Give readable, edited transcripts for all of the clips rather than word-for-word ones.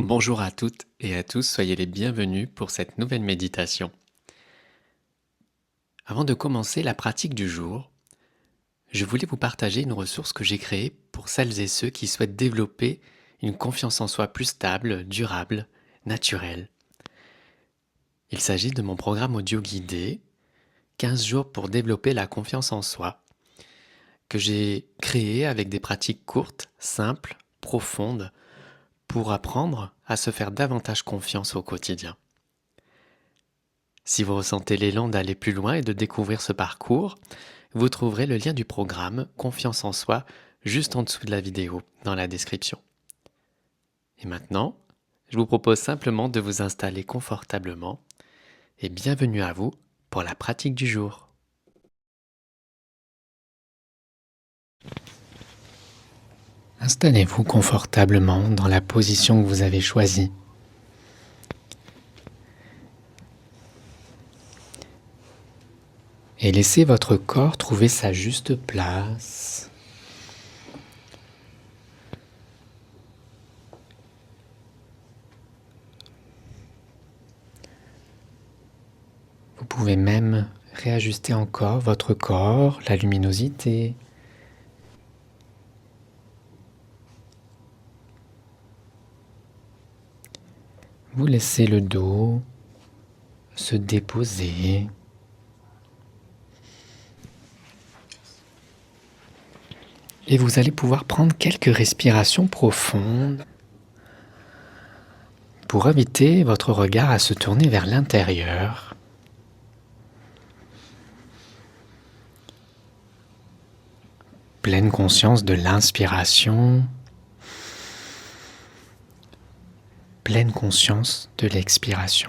Bonjour à toutes et à tous, soyez les bienvenus pour cette nouvelle méditation. Avant de commencer la pratique du jour, je voulais vous partager une ressource que j'ai créée pour celles et ceux qui souhaitent développer une confiance en soi plus stable, durable, naturelle. Il s'agit de mon programme audio guidé 15 jours pour développer la confiance en soi, que j'ai créé avec des pratiques courtes, simples, profondes, pour apprendre à se faire davantage confiance au quotidien. Si vous ressentez l'élan d'aller plus loin et de découvrir ce parcours, vous trouverez le lien du programme Confiance en soi juste en dessous de la vidéo, dans la description. Et maintenant, je vous propose simplement de vous installer confortablement et bienvenue à vous pour la pratique du jour. Installez-vous confortablement dans la position que vous avez choisie. Et laissez votre corps trouver sa juste place. Vous pouvez même réajuster encore votre corps, la luminosité. Vous laissez le dos se déposer. Et vous allez pouvoir prendre quelques respirations profondes pour inviter votre regard à se tourner vers l'intérieur. Pleine conscience de l'inspiration, pleine conscience de l'expiration.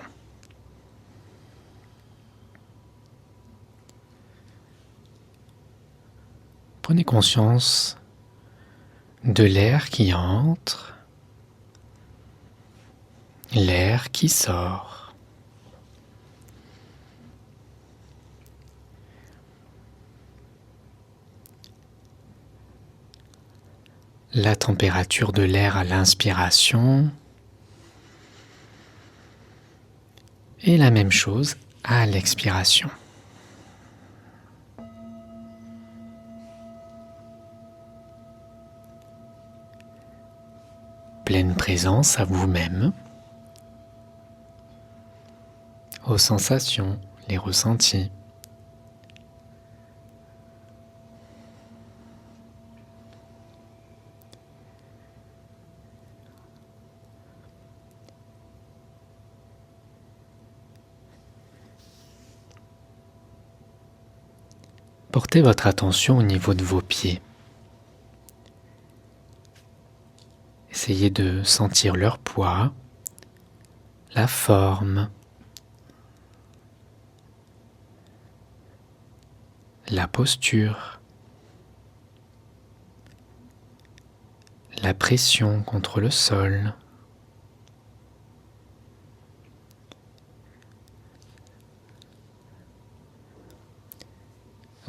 Prenez conscience de l'air qui entre, l'air qui sort. La température de l'air à l'inspiration et la même chose à l'expiration. Pleine présence à vous-même, aux sensations, les ressentis. Portez votre attention au niveau de vos pieds. Essayez de sentir leur poids, la forme, la posture, la pression contre le sol.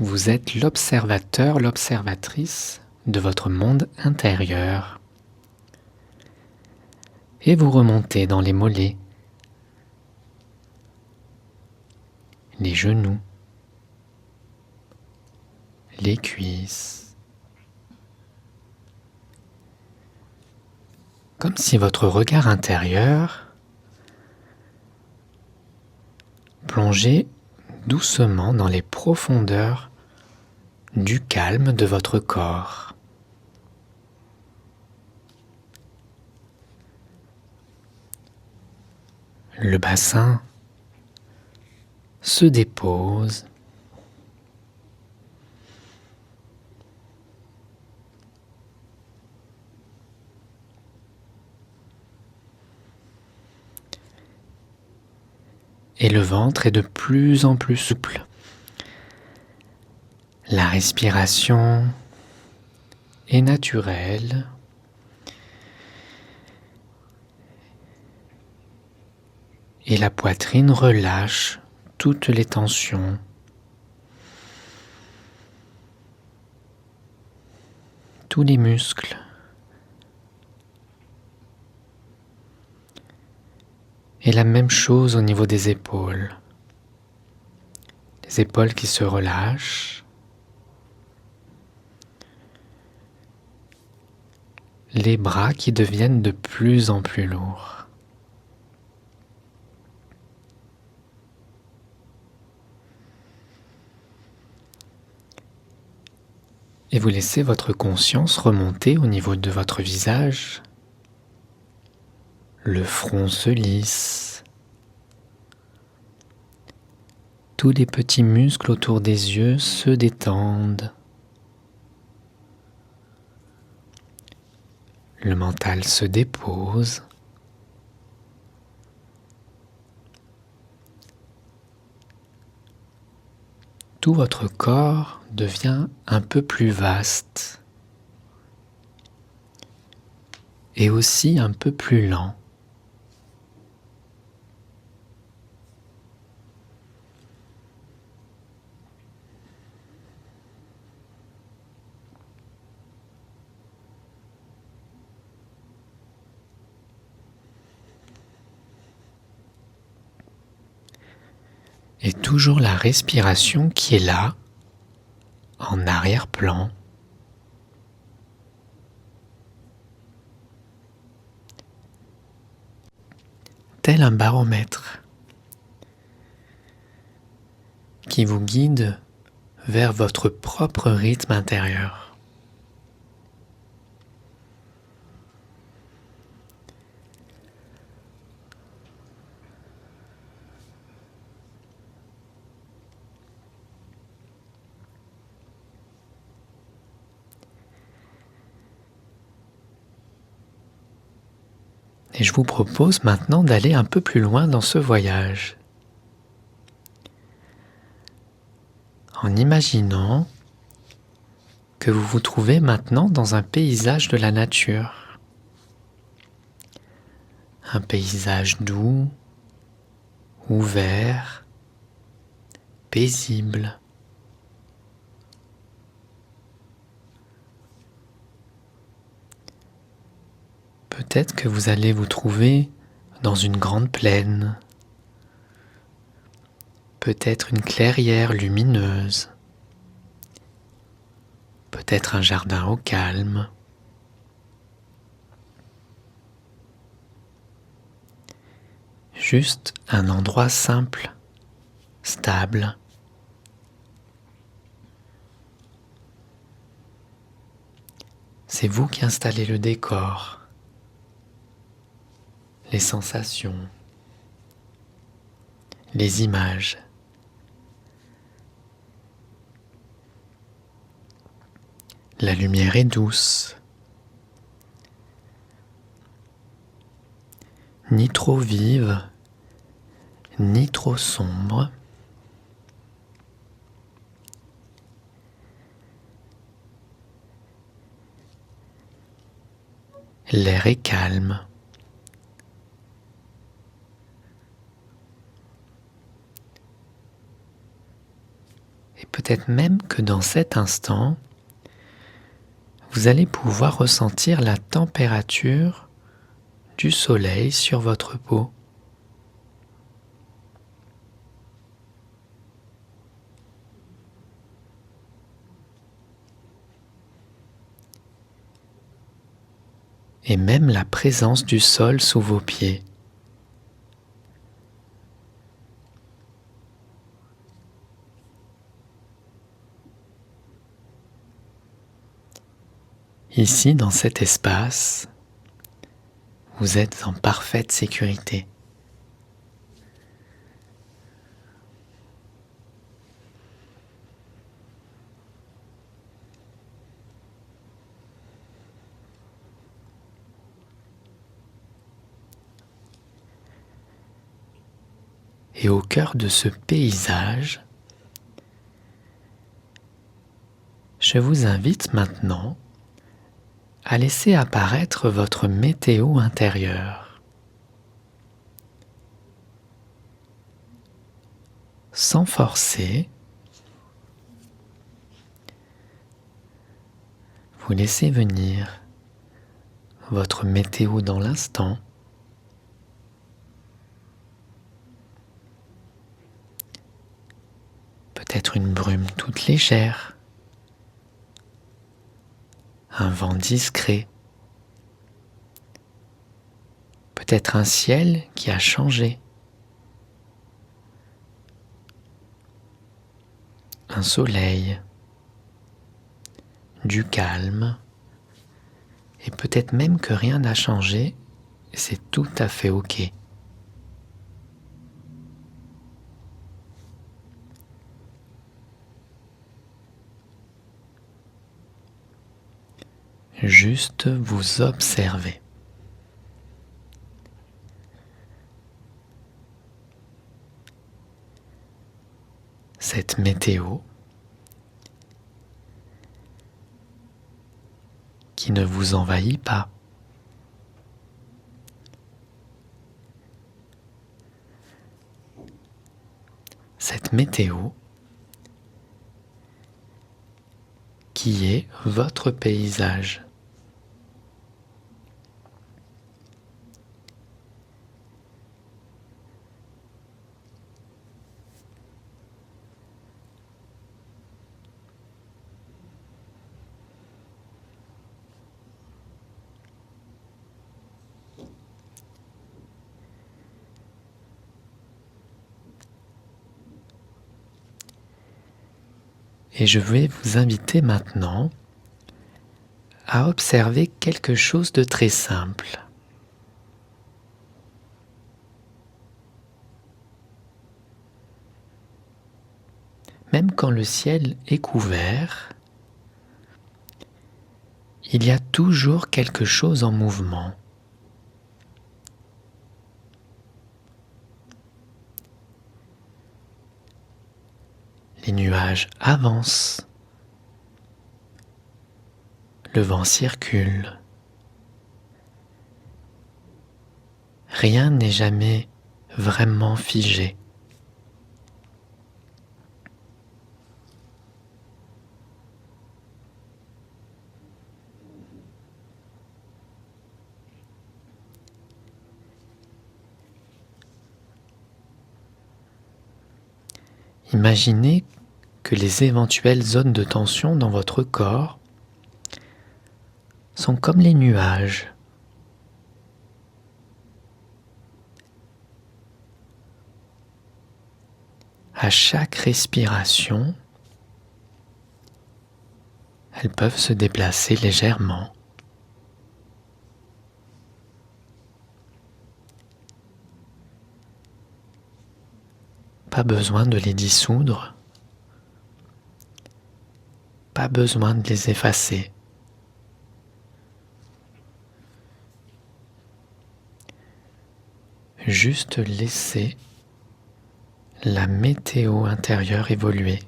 Vous êtes l'observateur, l'observatrice de votre monde intérieur. Et vous remontez dans les mollets, les genoux, les cuisses. Comme si votre regard intérieur plongeait doucement dans les profondeurs du calme de votre corps. Le bassin se dépose. Et le ventre est de plus en plus souple. La respiration est naturelle. Et la poitrine relâche toutes les tensions. Tous les muscles. Et la même chose au niveau des épaules. Les épaules qui se relâchent. Les bras qui deviennent de plus en plus lourds. Et vous laissez votre conscience remonter au niveau de votre visage. Le front se lisse. Tous les petits muscles autour des yeux se détendent. Le mental se dépose. Tout votre corps devient un peu plus vaste et aussi un peu plus lent. Et toujours la respiration qui est là, en arrière-plan. Tel un baromètre qui vous guide vers votre propre rythme intérieur. Et je vous propose maintenant d'aller un peu plus loin dans ce voyage. En imaginant que vous vous trouvez maintenant dans un paysage de la nature. Un paysage doux, ouvert, paisible. Peut-être que vous allez vous trouver dans une grande plaine, peut-être une clairière lumineuse, peut-être un jardin au calme. Juste un endroit simple, stable. C'est vous qui installez le décor, les sensations, les images. La lumière est douce, ni trop vive, ni trop sombre. L'air est calme. Et peut-être même que dans cet instant, vous allez pouvoir ressentir la température du soleil sur votre peau. Et même la présence du sol sous vos pieds. Ici, dans cet espace, vous êtes en parfaite sécurité. Et au cœur de ce paysage, je vous invite maintenant à laisser apparaître votre météo intérieure. Sans forcer, vous laissez venir votre météo dans l'instant. peut-être une brume toute légère, un vent discret, peut-être un ciel qui a changé, un soleil, du calme, et peut-être même que rien n'a changé, et c'est tout à fait ok. Juste vous observez. Cette météo qui ne vous envahit pas. Cette météo qui est votre paysage. Et je vais vous inviter maintenant à observer quelque chose de très simple. Même quand le ciel est couvert, il y a toujours quelque chose en mouvement. Les nuages avancent, le vent circule. Rien n'est jamais vraiment figé. Imaginez que les éventuelles zones de tension dans votre corps sont comme les nuages. À chaque respiration, elles peuvent se déplacer légèrement. Pas besoin de les dissoudre, pas besoin de les effacer. Juste laisser la météo intérieure évoluer.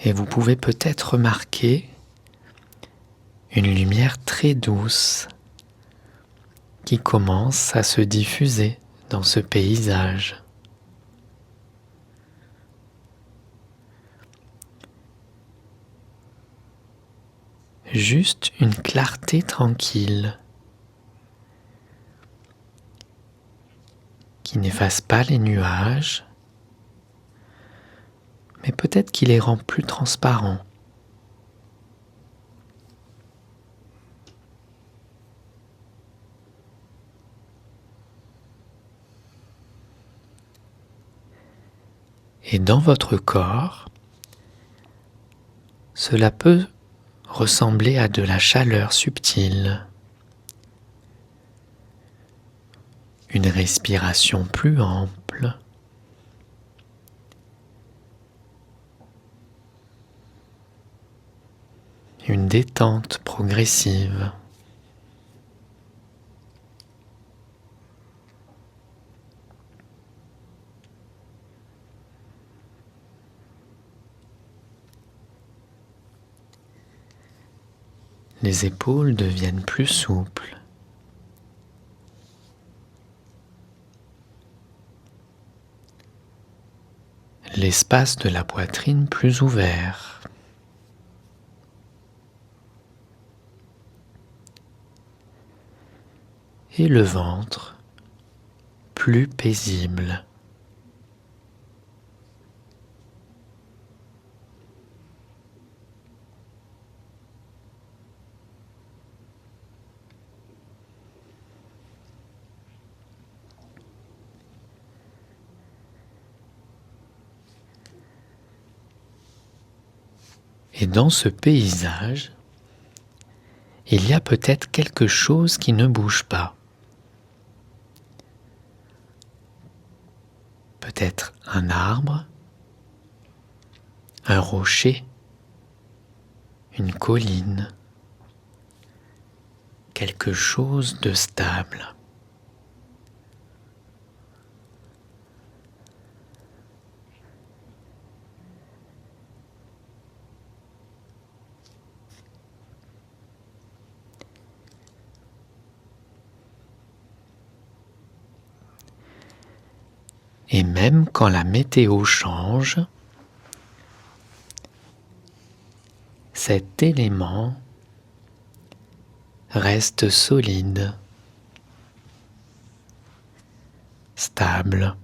Et vous pouvez peut-être remarquer une lumière très douce qui commence à se diffuser dans ce paysage. Juste une clarté tranquille qui n'efface pas les nuages, mais peut-être qui les rend plus transparents. Et dans votre corps, cela peut ressembler à de la chaleur subtile, une respiration plus ample, une détente progressive. Les épaules deviennent plus souples. l'espace de la poitrine plus ouvert. Et le ventre plus paisible. Et dans ce paysage, il y a peut-être quelque chose qui ne bouge pas. Peut-être un arbre, un rocher, une colline, quelque chose de stable. Et même quand la météo change, cet élément reste solide, stable.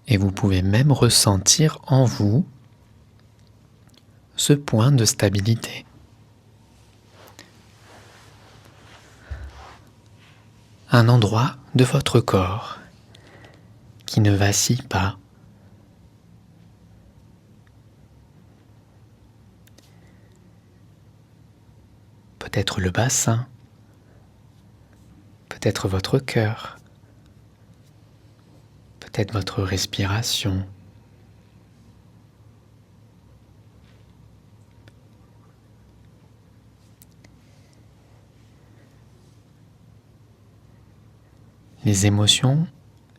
Et vous pouvez même ressentir en vous ce point de stabilité. Un endroit de votre corps qui ne vacille pas. Peut-être le bassin, peut-être votre cœur, peut-être votre respiration. Les émotions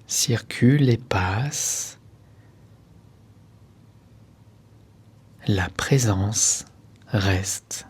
circulent et passent. La présence reste.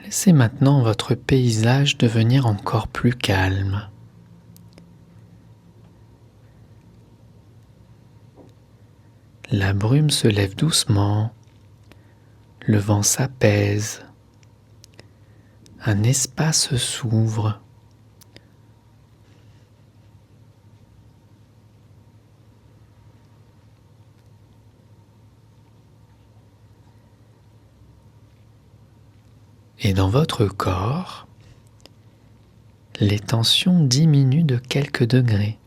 Laissez maintenant votre paysage devenir encore plus calme. La brume se lève doucement, le vent s'apaise, un espace s'ouvre. Et dans votre corps, les tensions diminuent de quelques degrés.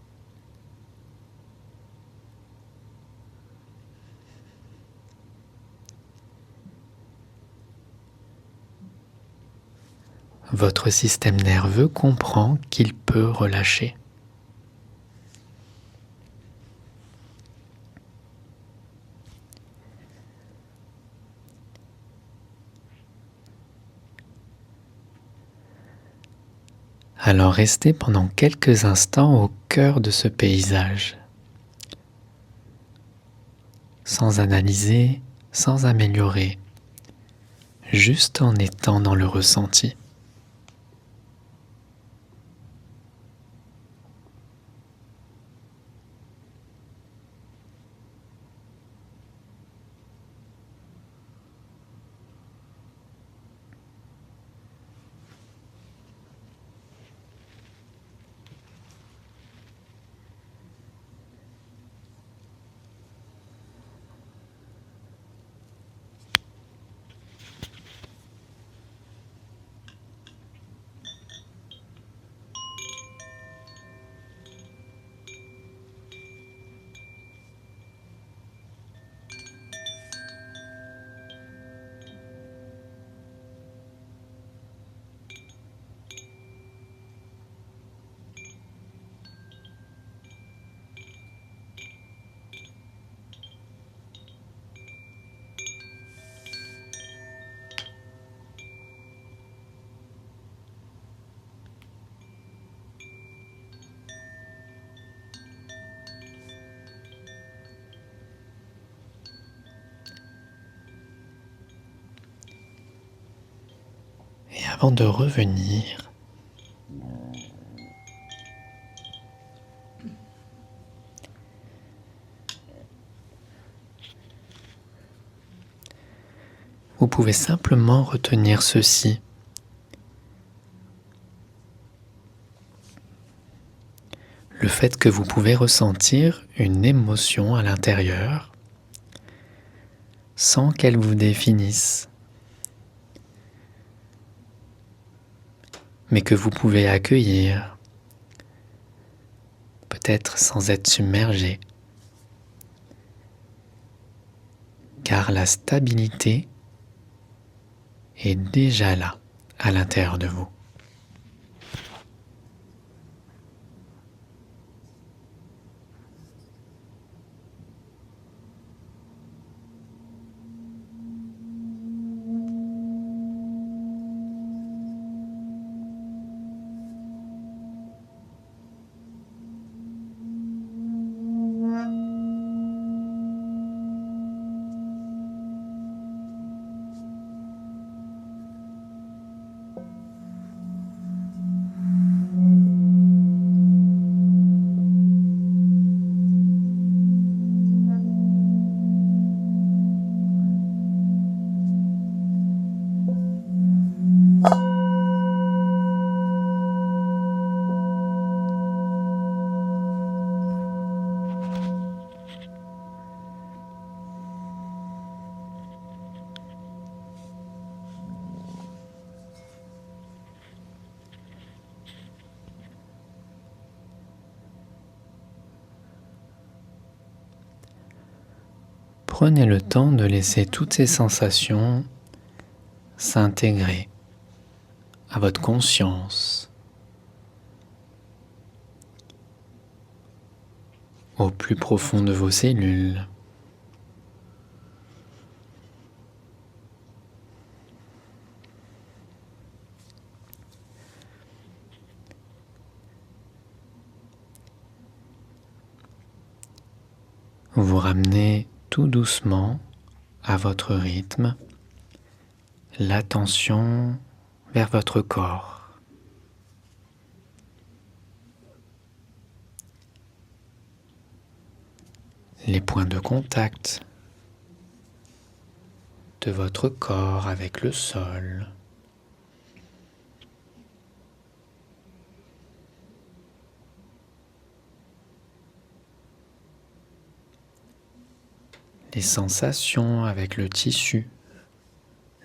Votre système nerveux comprend qu'il peut relâcher. Alors restez pendant quelques instants au cœur de ce paysage, sans analyser, sans améliorer, juste en étant dans le ressenti. avant de revenir, vous pouvez simplement retenir ceci. Le fait que vous pouvez ressentir une émotion à l'intérieur sans qu'elle vous définisse, mais que vous pouvez accueillir, peut-être sans être submergé, car la stabilité est déjà là, à l'intérieur de vous. Prenez le temps de laisser toutes ces sensations s'intégrer à votre conscience, au plus profond de vos cellules. Vous ramenez tout doucement à votre rythme l'attention vers votre corps. Les points de contact de votre corps avec le sol. Les sensations avec le tissu,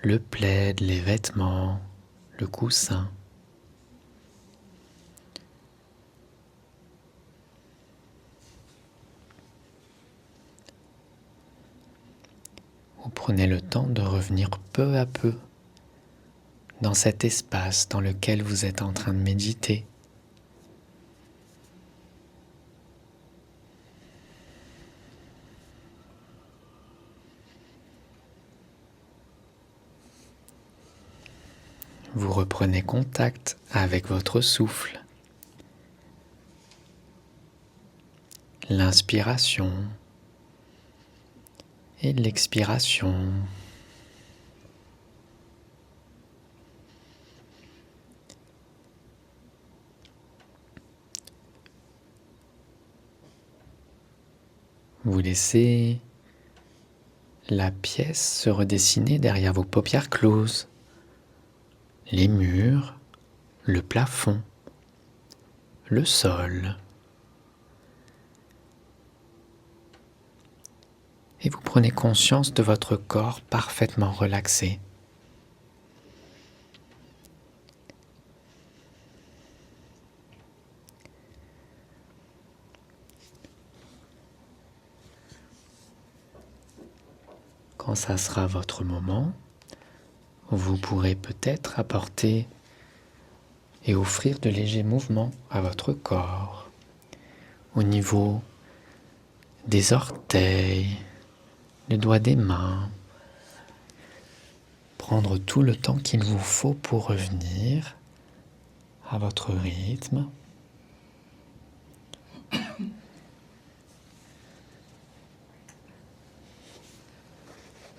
le plaid, les vêtements, le coussin. Vous prenez le temps de revenir peu à peu dans cet espace dans lequel vous êtes en train de méditer. Vous reprenez contact avec votre souffle. L'inspiration et l'expiration. Vous laissez la pièce se redessiner derrière vos paupières closes. Les murs, le plafond, le sol. Et vous prenez conscience de votre corps parfaitement relaxé. Quand ça sera votre moment, vous pourrez peut-être apporter et offrir de légers mouvements à votre corps, au niveau des orteils, les doigts des mains. Prendre tout le temps qu'il vous faut pour revenir à votre rythme.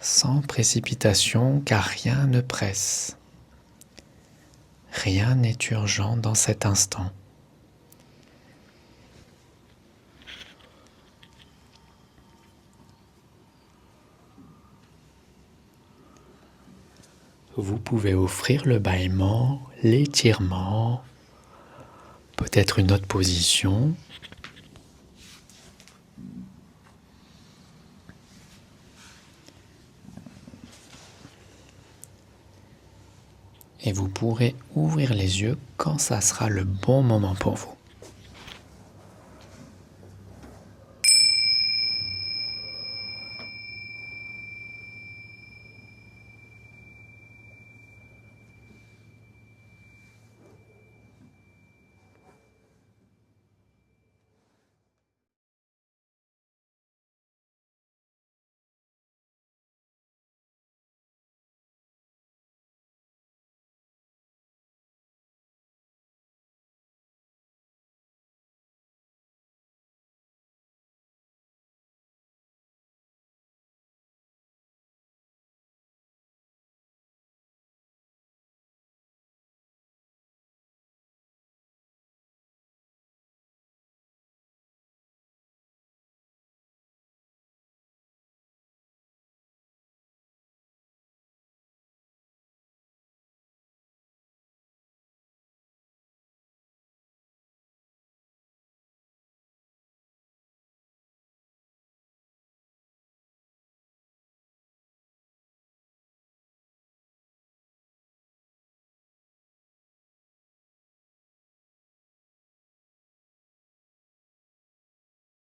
Sans précipitation, car rien ne presse. Rien n'est urgent dans cet instant. Vous pouvez offrir le bâillement, l'étirement, peut-être une autre position. Et vous pourrez ouvrir les yeux quand ça sera le bon moment pour vous.